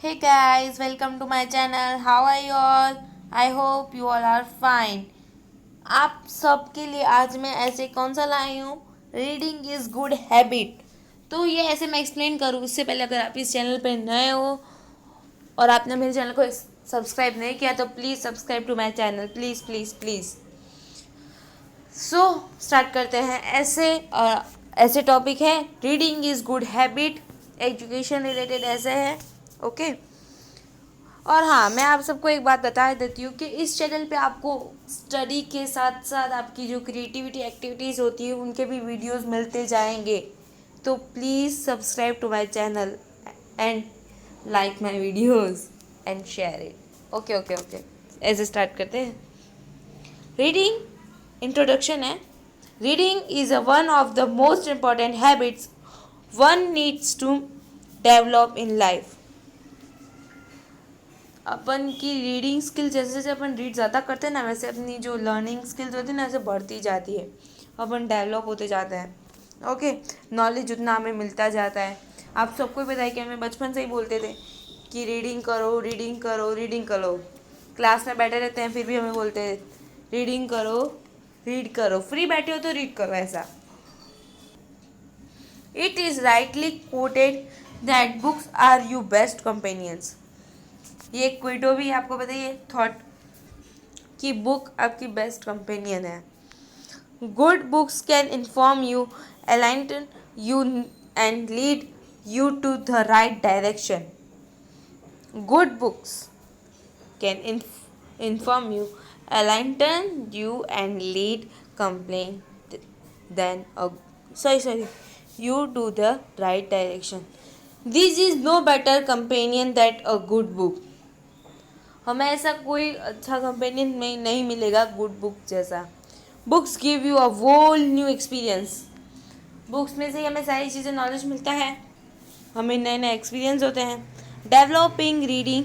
Hey guys, welcome to my channel. How are you all? I hope you all are fine. आप सबके लिए आज मैं ऐसे कौन सा लाई हूँ, रीडिंग इज़ गुड हैबिट। तो ये ऐसे मैं एक्सप्लेन करूँ उससे पहले अगर आप इस चैनल पर नए हो और आपने मेरे चैनल को सब्सक्राइब नहीं किया तो please subscribe to my channel, please please please. So start करते हैं। ऐसे टॉपिक है reading is good habit, education related ऐसे है। ओके और हाँ, मैं आप सबको एक बात बता देती हूँ कि इस चैनल पे आपको स्टडी के साथ साथ आपकी जो क्रिएटिविटी एक्टिविटीज़ होती है उनके भी वीडियोस मिलते जाएंगे। तो please subscribe to my channel and like my videos and share it. Okay okay okay, ऐसे स्टार्ट करते हैं। रीडिंग इंट्रोडक्शन है। Reading is one of the most important habits one needs to develop in life. अपन की reading skill जैसे जैसे अपन read ज़्यादा करते हैं ना, वैसे अपनी जो लर्निंग स्किल्स होती है ना, वैसे बढ़ती जाती है, अपन डेवलप होते जाते हैं। ओके, नॉलेज उतना हमें मिलता जाता है। आप सबको ही पता है कि हमें बचपन से ही बोलते थे कि रीडिंग करो रीडिंग करो रीडिंग करो। क्लास में बैठे रहते हैं फिर भी हमें बोलते हैं रीडिंग करो रीड करो, फ्री बैठे हो तो रीड करो। ऐसा it is rightly quoted that books are you best companions. ये क्विटो भी आपको बताइए थॉट कि बुक आपकी बेस्ट कंपेनियन है। Good books can inform you, enlighten you and lead you to the right direction. Good books can inform you, enlighten you and lead complain then sorry you to the right direction. This is no better companion than a good book. हमें ऐसा कोई अच्छा companion में नहीं मिलेगा good book जैसा। Books give you a whole new experience. Books में से ही हमें सारी चीज़ें नॉलेज मिलता है, हमें नए नए एक्सपीरियंस होते हैं। Developing reading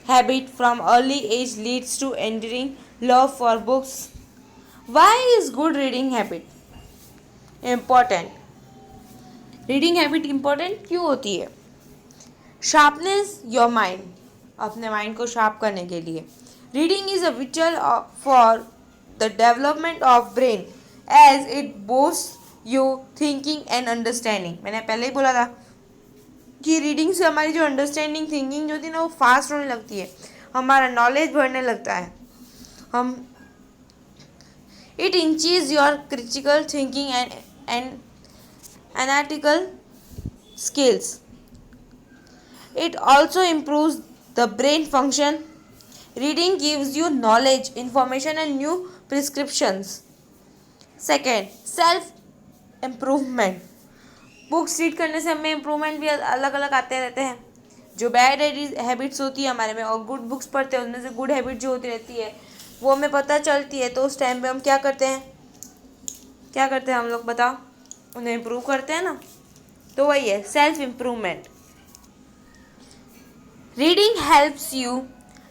habit from early age leads to enduring love for books. Why is good reading habit important? Reading habit important क्यों होती है? शार्पनेस योर माइंड, अपने माइंड को शार्प करने के लिए। Reading is a vehicle for the development of brain as it boost you thinking and understanding. मैंने पहले ही बोला था कि रीडिंग से हमारी जो अंडरस्टैंडिंग थिंकिंग जो होती है ना, वो फास्ट होने लगती है, हमारा नॉलेज बढ़ने लगता है। हम it inches your critical thinking and analytical skills. It also improves the brain function. Reading gives you knowledge, information and new prescriptions. Second, self improvement. Books read करने से हमें इम्प्रूवमेंट भी अलग अलग आते रहते हैं। जो बैड हैबिट्स होती है हमारे में और गुड बुक्स पढ़ते हैं उनमें से गुड हैबिट जो होती रहती है वो हमें पता चलती है। तो उस टाइम पे हम क्या करते हैं हम लोग बताओ, उन्हें इम्प्रूव करते हैं ना। तो वही है self improvement. Reading helps you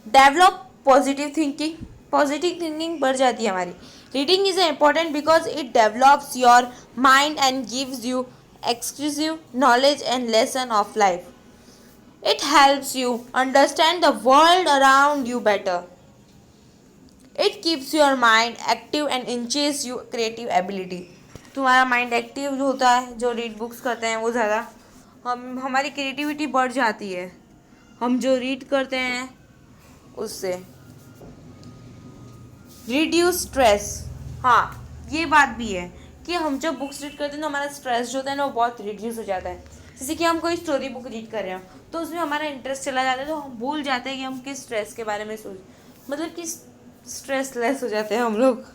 develop positive thinking. Positive thinking बढ़ जाती है हमारी। Reading is important because it develops your mind and gives you exclusive knowledge and lesson of life. It helps you understand the world around you better. It keeps your mind active and inches you creative ability. तुम्हारा mind active जो होता है, जो read books करते हैं वो ज़्यादा हमारी क्रिएटिविटी बढ़ जाती है, हम जो रीड करते हैं उससे। Reduce stress. हाँ, ये बात भी है कि हम जब बुक्स रीड करते हैं तो हमारा स्ट्रेस जो होता है ना वो बहुत रिड्यूस हो जाता है। जैसे कि हम कोई स्टोरी बुक रीड कर रहे हो तो उसमें हमारा इंटरेस्ट चला जाता है, तो हम भूल जाते हैं कि हम किस स्ट्रेस के बारे में मतलब कि स्ट्रेस लेस हो जाते हैं हम लोग।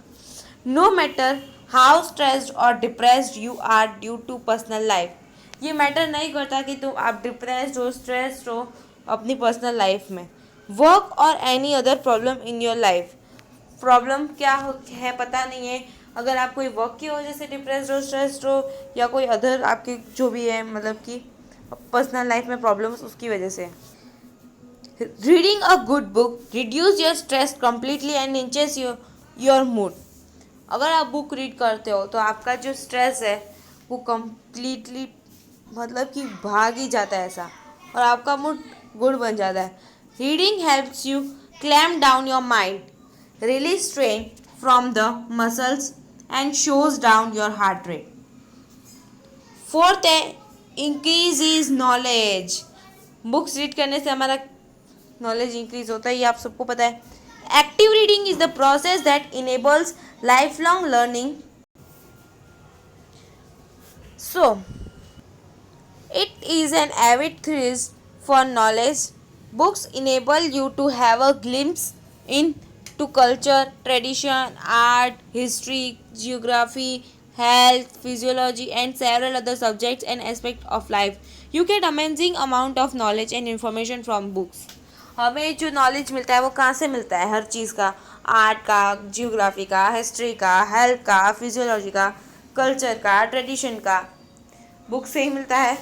नो मैटर हाउ स्ट्रेस्ड और depressed you are due to personal life. ये मैटर नहीं करता कि तुम आप डिप्रेस्ड हो स्ट्रेस्ड हो अपनी पर्सनल लाइफ में। वर्क और any other problem in your life. Problem क्या है पता नहीं है, अगर आप कोई वर्क की वजह से डिप्रेस्ड हो स्ट्रेस्ड हो या कोई अदर आपके जो भी है मतलब कि पर्सनल लाइफ में प्रॉब्लम्स उसकी वजह से। Reading a good book reduce your stress completely and inches your mood. अगर आप बुक रीड करते हो तो आपका जो स्ट्रेस है वो कम्प्लीटली मतलब कि भाग ही जाता है ऐसा। और आपका मूड गुड बन जाता है। Reading helps you clamp down your mind, release strain from the muscles and shows down your heart rate. Fourth है increase is knowledge. Books read करने से हमारा नॉलेज इंक्रीज होता है, ये आप सबको पता है। Active reading is the process that enables life long learning. So it is an avid thirst for knowledge. Books enable you to have a glimpse into culture, tradition, art, history, geography, health, physiology, and several other subjects and aspects of life. You get amazing amount of knowledge and information from books. हमें जो knowledge मिलता है वो कहाँ से मिलता है? हर चीज़ का, आर्ट का, जियोग्राफी का, हिस्ट्री का, हेल्थ का, फिजियोलॉजी का, कल्चर का, ट्रेडिशन का, बुक से ही मिलता है।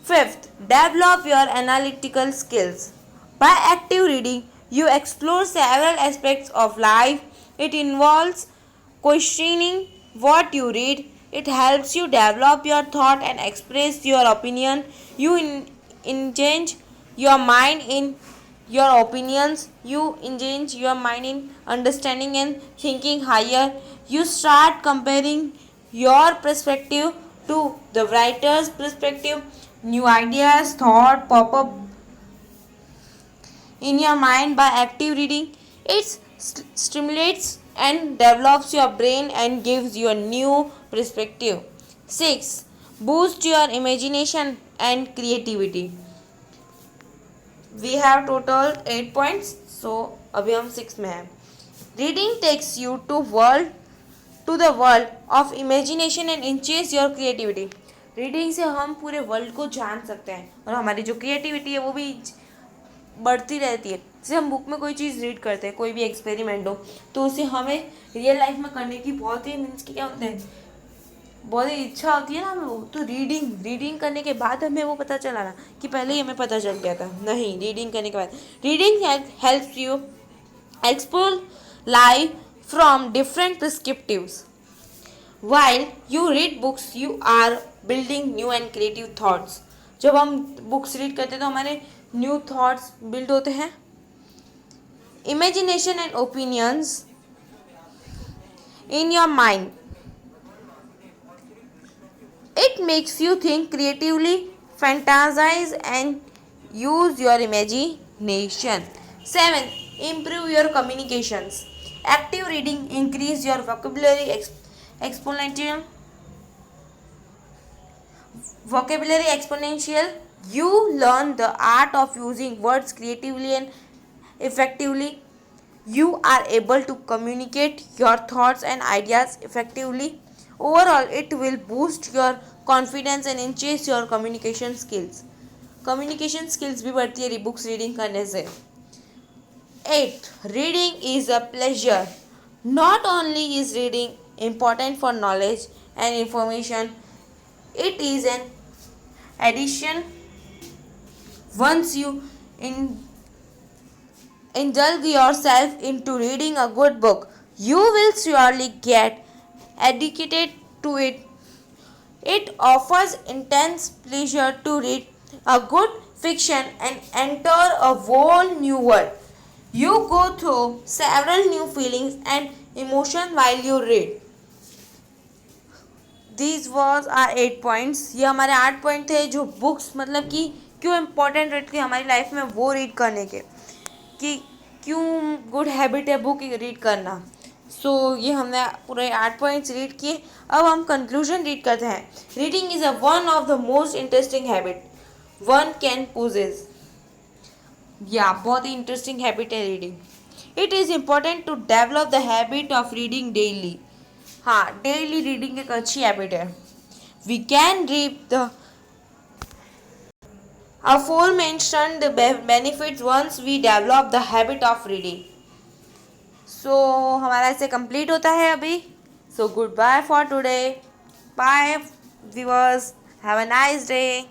Fifth, develop your analytical skills. By active reading, you explore several aspects of life. It involves questioning what you read. It helps you develop your thought and express your opinion. You engage your mind in your opinions. You engage your mind in understanding and thinking higher. You start comparing your perspective to the writer's perspective. New ideas, thought pop up in your mind by active reading. It stimulates and develops your brain and gives you a new perspective. 6. Boost your imagination and creativity. We have total 8 points. So अभी हम 6 में हैं. Reading takes you to the world of imagination and enhances your creativity. Reading से हम पूरे world को जान सकते हैं और हमारी जो क्रिएटिविटी है वो भी बढ़ती रहती है। जैसे हम बुक में कोई चीज़ रीड करते हैं, कोई भी एक्सपेरिमेंट हो, तो उसे हमें रियल लाइफ में करने की बहुत ही मीन्स की क्या होता है, बहुत ही इच्छा होती है ना हमें वो। तो रीडिंग करने के बाद हमें वो पता चला ना कि पहले ही हमें पता चल गया था, नहीं, रीडिंग करने के बाद। Reading helps you explore life from different perspectives. While you read books, you are building new and creative thoughts. जब हम बुक्स रीड करते हैं तो हमारे न्यू थॉट्स बिल्ड होते हैं. Imagination and opinions in your mind. It makes you think creatively, fantasize and use your imagination. 7. Improve your communications. Active reading increase your vocabulary exponential. You learn the art of using words creatively and effectively. You are able to communicate your thoughts and ideas effectively. Overall, it will boost your confidence and enhance your communication skills. Communication skills भी बढ़ती है books reading करने से. 8. Reading is a pleasure. Not only is reading important for knowledge and information, it is an addition. Once you indulge yourself into reading a good book, you will surely get addicted to it. It offers intense pleasure to read a good fiction and enter a whole new world. You go through several new feelings and emotions while you read. These was our 8 points. ये हमारे 8 point थे जो books मतलब कि क्यों important रहती है हमारी लाइफ में वो रीड करने के, कि क्यों गुड हैबिट है बुक रीड करना. सो ये हमने पूरे 8 पॉइंट्स रीड किए. अब हम कंक्लूजन रीड करते हैं. Reading is one of the most interesting habit one can possess. या बहुत ही इंटरेस्टिंग हैबिट है reading. It is important to develop the habit of reading daily. हाँ, डेली रीडिंग एक अच्छी हैबिट है. We can reap the aforementioned benefits once we develop the habit of reading. So हमारा ऐसे कंप्लीट होता है अभी. So goodbye for today. Bye viewers. Have a nice day.